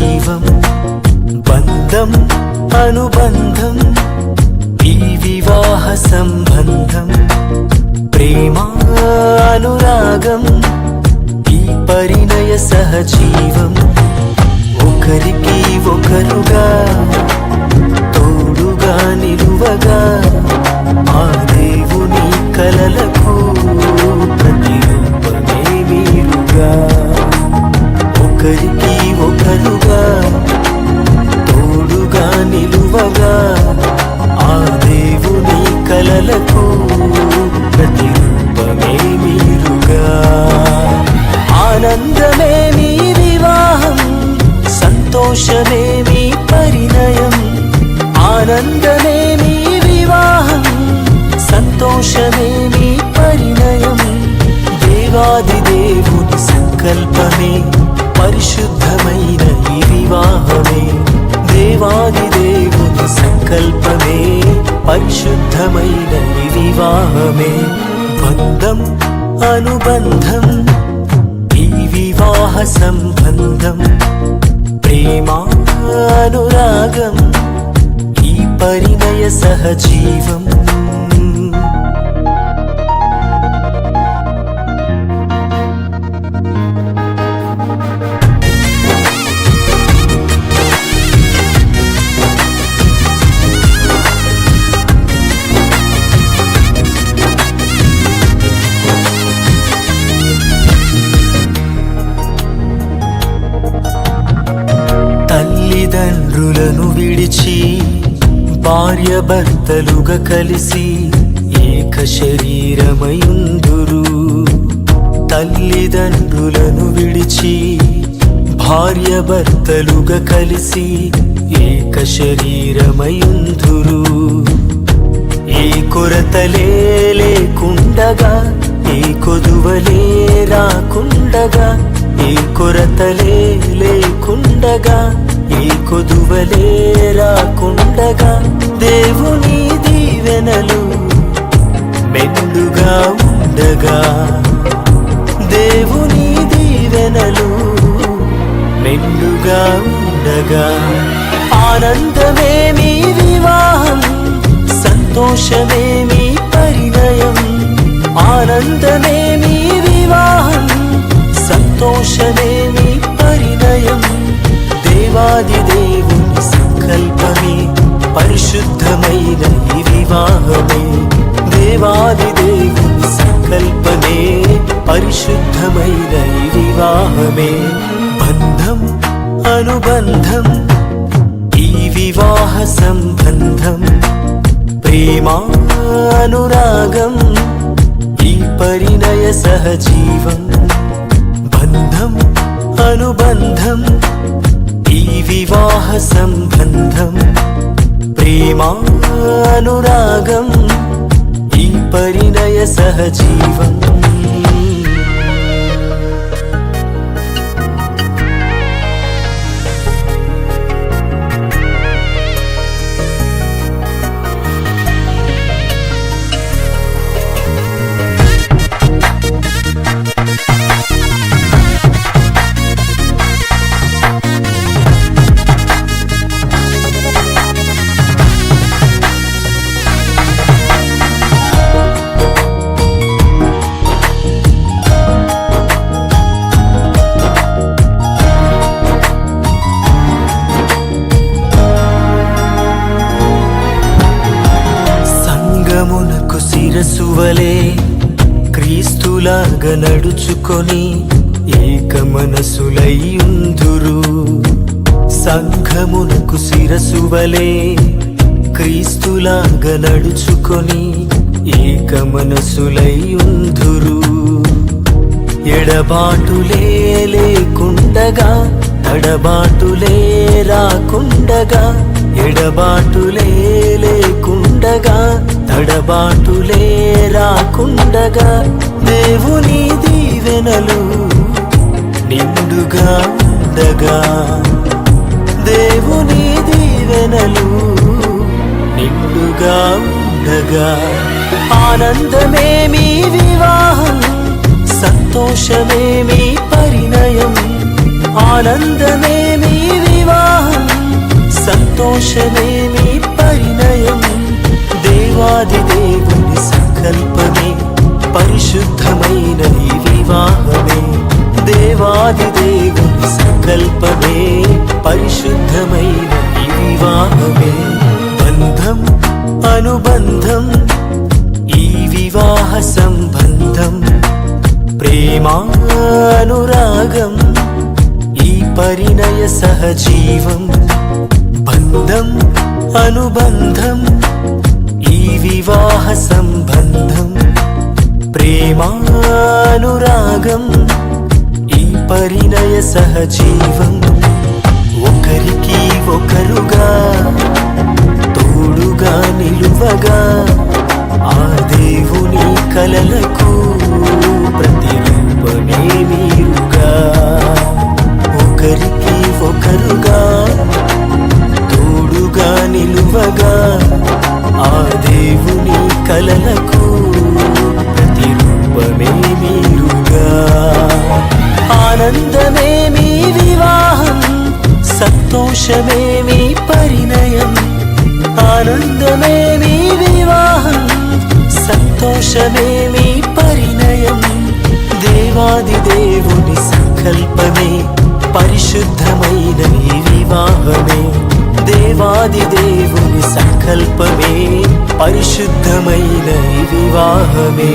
సహజీవం బంధం అనుబంధం ఈ వివాహ సంబంధం ప్రేమ అనురాగం ఈ పరిణయ సహజీవం ఒకరికి ఒకరుగా తోడుగా నిలువగా ఆ దేవుని కలలకు ప్రతిరూపమే మీరుగా ఒకరికి ఒకరుగా తోడుగా నిలువగా ఆ దేవుని కలలకు ప్రతిరూపమే మీరుగా ఆనందమే మీ వివాహం సంతోషమే మీ పరిణయం ఆనందమే మీ వివాహం సంతోషమే మీ పరిణయం దేవాది దేవుని సంకల్పమే పరిశుద్ధమైన ఈ వివాహమే దేవాది దేవుని సంకల్పమే పరిశుద్ధమైన ఈ వివాహమే బంధం అనుబంధం ఈ వివాహ సంబంధం ప్రేమ అనురాగం ఈ పరిణయ సహజీవం తల్లిదండ్రులను విడిచి భార్య భర్తలుగా కలిసి ఏక శరీరమయుందురు తల్లిదండ్రులను విడిచి భార్య భర్తలుగా కలిసి ఏక శరీరమయుందురు ఏ కొరతలే లేకుండగా ఏ కొదువలే రాకుండగా ఏ కొరతలే లేకుండగా ఏ కొదువలే రాకుండగా దేవుని దీవెనలు మెండుగా ఉండగా దేవుని దీవెనలు మెండుగా ఉండగా ఆనందమే మీ వివాహం సంతోషమే మీ పరిణయం ఆనందమే మీ వివాహం సంతోషమే మీ పరిణయం దేవాది దేవుని సంకల్పమే పరిశుద్ధమైన ఈ వివాహమే దేవాది దేవుని సంకల్పమే పరిశుద్ధమైన ఈ వివాహమే బంధం అనుబంధం ఈ వివాహ సంబంధం ప్రేమ అనురాగం ఈ పరిణయ సహజీవం బంధం అనుబంధం ఈ వివాహ సంబంధం ప్రేమ అనురాగం ఈ పరిణయ సహజీవం సంఘమునకు శిరసువలే క్రీస్తులాగా నడుచుకొని ఏక మనసులైయుందురు సంఘమునకు శిరసువలే క్రీస్తులాగా నడుచుకొని ఏక మనసులైయుందురు ఎడబాటులే లేకుండగా తడబాటులే రాకుండగా ఎడబాటులే లేకుండగా తడబాటులే రాకుండగా దేవుని దీవెనలు నిండుగా ఉండగా దేవుని దీవెనలు నిండుగా ఉండగా ఆనందమే మీ వివాహం సంతోషమే మీ పరిణయం ఆనందమే మీ వివాహం సంతోషమే మీ పరిణయం దేవాది దేవుని సంకల్పమే పరిశుద్ధమైన ఈ వివాహమే దేవాది దేవుని సంకల్పమే పరిశుద్ధమైన ఈ వివాహమే బంధం అనుబంధం ఈ వివాహ సంబంధం ప్రేమానురాగం ఈ పరిణయ సహజీవం బంధం అనుబంధం ఈ వివాహ సంబంధం ప్రేమానురాగం ఈ పరిణయ సహజీవం ఒకరికి ఒకరుగా తోడుగా నిలువగా ఆ దేవుని కలలకు ప్రతిరూపమే మీరుగా ఒకరికి ఒకరుగా తోడుగా నిలువగా ఆ దేవుని కలలకు ప్రతిరూపమే మీరుగా ఆనందమే మీ వివాహం సంతోషమే మీ పరిణయం ఆనందమే మీ వివాహం సంతోషమే మీ పరిణయం దేవాది దేవుని సంకల్పమే పరిశుద్ధమైన ఈ వివాహమే దేవాది దేవుని సంకల్పమే పరిశుద్ధమైన ఈ వివాహమే